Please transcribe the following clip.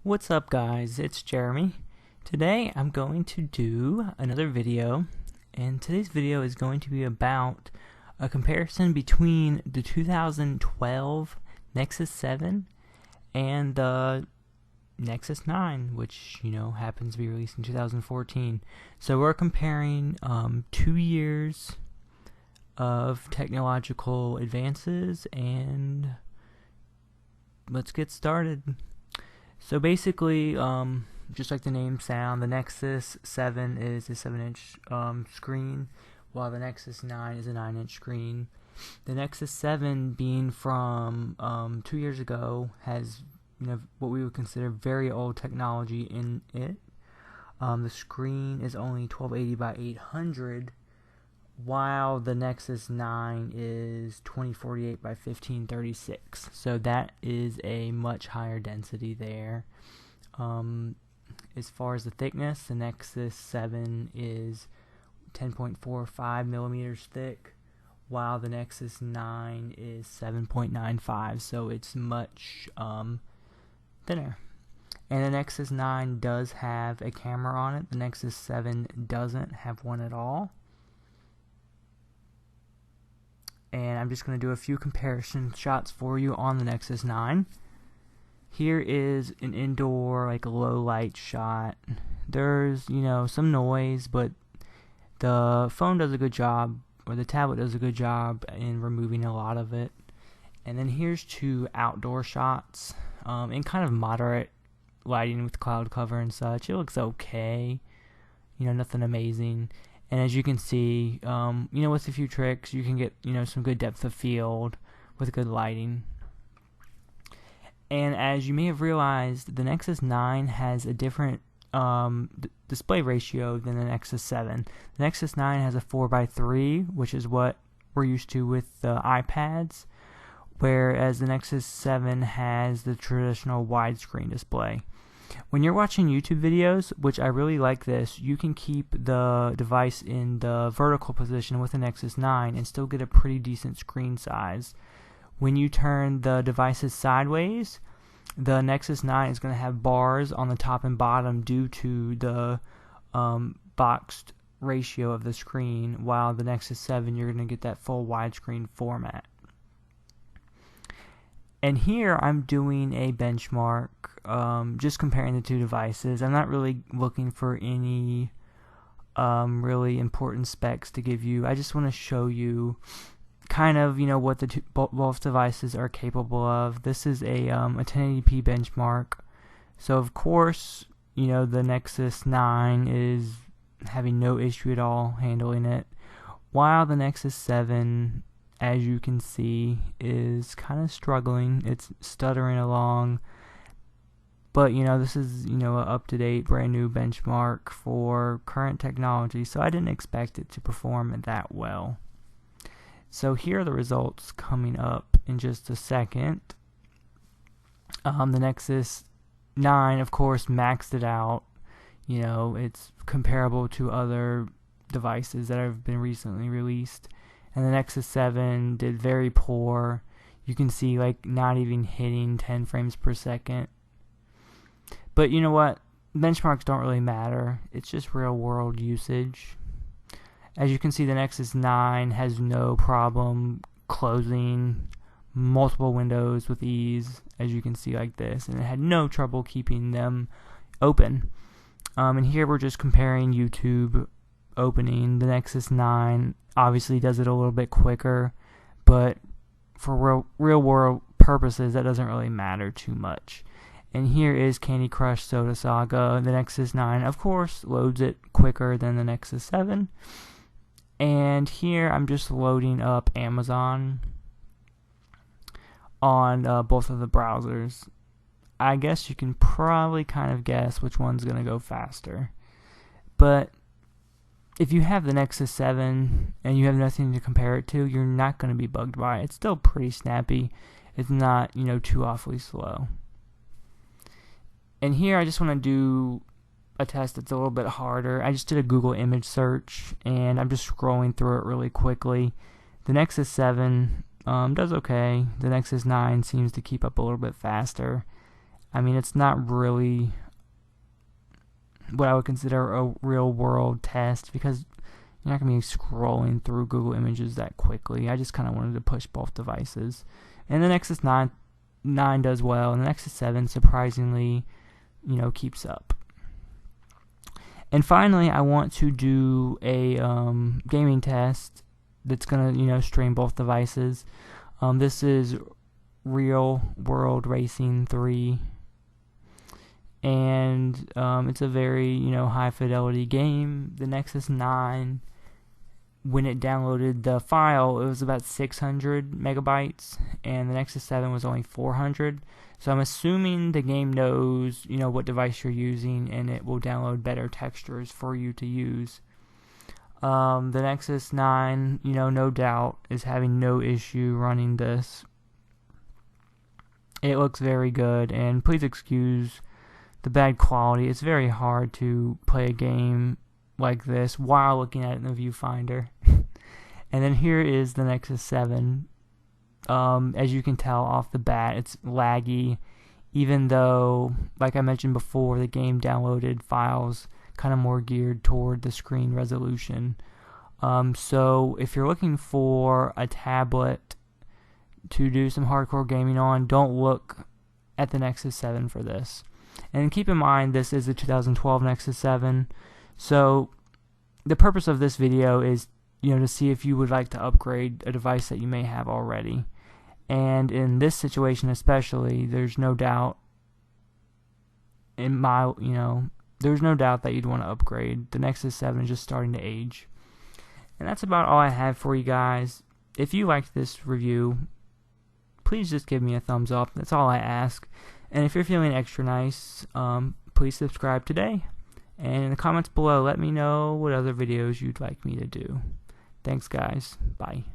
What's up guys, it's Jeremy. Today I'm going to do another video, and today's video is going to be about a comparison between the 2012 Nexus 7 and the Nexus 9, which happens to be released in 2014. So we're comparing 2 years of technological advances, and let's get started. So basically, just like the name sound, the Nexus 7 is a 7-inch screen, while the Nexus 9 is a 9-inch screen. The Nexus 7, being from 2 years ago, has what we would consider very old technology in it. The screen is only 1280 by 800, while the Nexus 9 is 2048 by 1536. So that is a much higher density there. As far as the thickness, the Nexus 7 is 10.45 millimeters thick, while the Nexus 9 is 7.95, so it's much thinner. And the Nexus 9 does have a camera on it. The Nexus 7 doesn't have one at all. And I'm just going to do a few comparison shots for you on the Nexus 9. Here is an indoor, low light shot. There's, some noise, but the phone does a good job, or the tablet does a good job in removing a lot of it. And then here's two outdoor shots in kind of moderate lighting with cloud cover and such. It looks okay, nothing amazing. And as you can see, with a few tricks, you can get, some good depth of field with good lighting. And as you may have realized, the Nexus 9 has a different display ratio than the Nexus 7. The Nexus 9 has a 4:3, which is what we're used to with the iPads, whereas the Nexus 7 has the traditional widescreen display. When you're watching YouTube videos, which I really like this, you can keep the device in the vertical position with the Nexus 9 and still get a pretty decent screen size. When you turn the devices sideways, the Nexus 9 is going to have bars on the top and bottom due to the boxed ratio of the screen, while the Nexus 7, you're going to get that full widescreen format. And here I'm doing a benchmark, just comparing the two devices. I'm not really looking for any really important specs to give you. I just want to show you kind of what the both devices are capable of. This is a 1080p benchmark. So of course, the Nexus 9 is having no issue at all handling it, while the Nexus 7, as you can see, is kind of struggling. It's stuttering along. But this is an up-to-date brand new benchmark for current technology, so I didn't expect it to perform that well. So here are the results coming up in just a second. The Nexus 9, of course, maxed it out. It's comparable to other devices that have been recently released. And the Nexus 7 did very poor. You can see not even hitting 10 frames per second. But you know what? Benchmarks don't really matter. It's just real world usage. As you can see, the Nexus 9 has no problem closing multiple windows with ease, as you can see like this, and it had no trouble keeping them open. And here we're just comparing YouTube opening. The Nexus 9 obviously does it a little bit quicker, but for real world purposes, that doesn't really matter too much. And here is Candy Crush Soda Saga. The Nexus 9, of course, loads it quicker than the Nexus 7. And here I'm just loading up Amazon on both of the browsers. I guess you can probably kind of guess which one's going to go faster. But if you have the Nexus 7 and you have nothing to compare it to, you're not going to be bugged by it. It's still pretty snappy. It's not, too awfully slow. And here I just want to do a test that's a little bit harder. I just did a Google image search, and I'm just scrolling through it really quickly. The Nexus 7 does okay. The Nexus 9 seems to keep up a little bit faster. I mean, it's not really what I would consider a real world test, because you're not going to be scrolling through Google Images that quickly. I just kind of wanted to push both devices. And the Nexus 9 does well, and the Nexus 7 surprisingly, keeps up. And finally, I want to do a gaming test that's going to, stream both devices. This is Real World Racing 3. And it's a very, high fidelity game. The Nexus 9, when it downloaded the file, it was about 600 megabytes, and the Nexus 7 was only 400. So I'm assuming the game knows, what device you're using, and it will download better textures for you to use. The Nexus 9, no doubt, is having no issue running this. It looks very good, and please excuse the bad quality. It's very hard to play a game like this while looking at it in the viewfinder. And then here is the Nexus 7. As you can tell off the bat, it's laggy, even though, like I mentioned before, the game downloaded files kind of more geared toward the screen resolution. So if you're looking for a tablet to do some hardcore gaming on, don't look at the Nexus 7 for this. And keep in mind, this is the 2012 Nexus 7. So the purpose of this video is, to see if you would like to upgrade a device that you may have already. And in this situation especially, there's no doubt there's no doubt that you'd want to upgrade. The Nexus 7 is just starting to age. And that's about all I have for you guys. If you liked this review, please just give me a thumbs up. That's all I ask. And if you're feeling extra nice, please subscribe today. And in the comments below, let me know what other videos you'd like me to do. Thanks, guys. Bye.